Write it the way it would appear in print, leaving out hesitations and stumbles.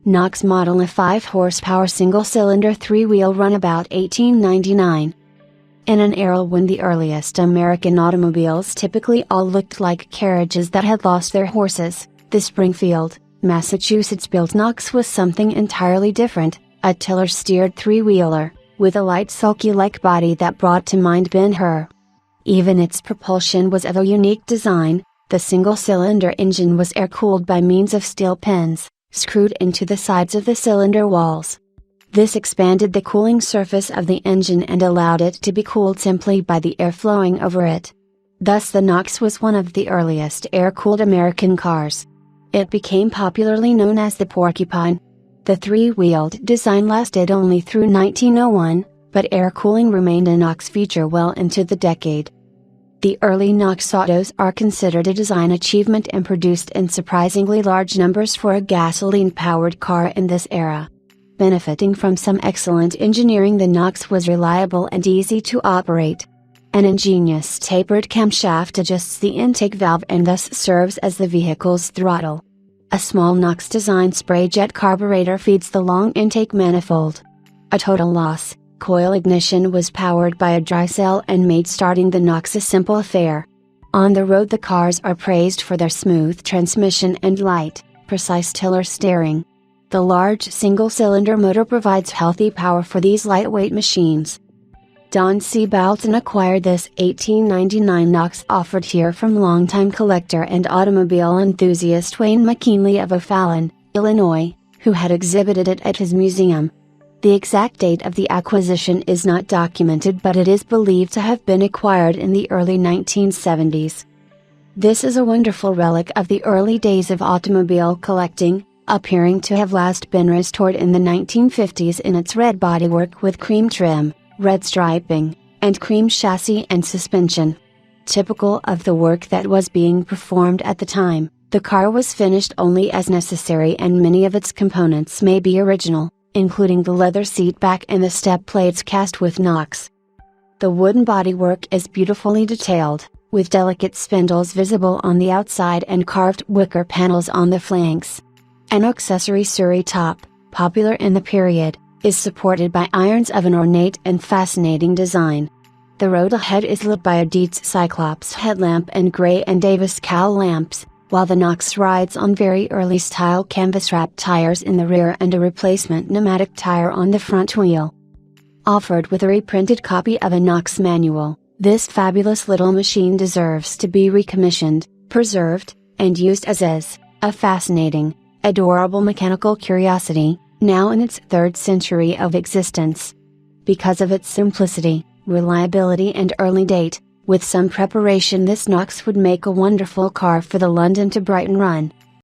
Knox model, a 5-horsepower single-cylinder 3-wheel runabout, 1899. In an era when the earliest American automobiles typically all looked like carriages that had lost their horses, the Springfield, Massachusetts-built Knox was something entirely different, a tiller-steered 3-wheeler, with a light sulky-like body that brought to mind Ben-Hur. Even its propulsion was of a unique design. The single-cylinder engine was air-cooled by means of steel pins, screwed into the sides of the cylinder walls. This expanded the cooling surface of the engine and allowed it to be cooled simply by the air flowing over it. Thus the Knox was one of the earliest air-cooled American cars. It became popularly known as the Porcupine. The 3-wheeled design lasted only through 1901, but air cooling remained a Knox feature well into the decade. The early Knox autos are considered a design achievement and produced in surprisingly large numbers for a gasoline-powered car in this era. Benefiting from some excellent engineering, the Knox was reliable and easy to operate. An ingenious tapered camshaft adjusts the intake valve and thus serves as the vehicle's throttle. A small Knox-designed spray jet carburetor feeds the long intake manifold. A total loss coil ignition was powered by a dry cell and made starting the Knox a simple affair. On the road, the cars are praised for their smooth transmission and light, precise tiller steering. The large single-cylinder motor provides healthy power for these lightweight machines. Don C. Balton acquired this 1899 Knox offered here from longtime collector and automobile enthusiast Wayne McKinley of O'Fallon, Illinois, who had exhibited it at his museum. The exact date of the acquisition is not documented, but it is believed to have been acquired in the early 1970s. This is a wonderful relic of the early days of automobile collecting, appearing to have last been restored in the 1950s in its red bodywork with cream trim, red striping, and cream chassis and suspension. Typical of the work that was being performed at the time, the car was finished only as necessary and many of its components may be original, including the leather seat back and the step plates cast with Knox. The wooden bodywork is beautifully detailed, with delicate spindles visible on the outside and carved wicker panels on the flanks. An accessory Surrey top, popular in the period, is supported by irons of an ornate and fascinating design. The road ahead is lit by a Dietz Cyclops headlamp and Gray and Davis cowl lamps, while the Knox rides on very early style canvas-wrapped tires in the rear and a replacement pneumatic tire on the front wheel. Offered with a reprinted copy of a Knox manual, this fabulous little machine deserves to be recommissioned, preserved, and used as is, a fascinating, adorable mechanical curiosity, now in its 3rd century of existence. Because of its simplicity, reliability and early date, with some preparation this Knox would make a wonderful car for the London to Brighton run.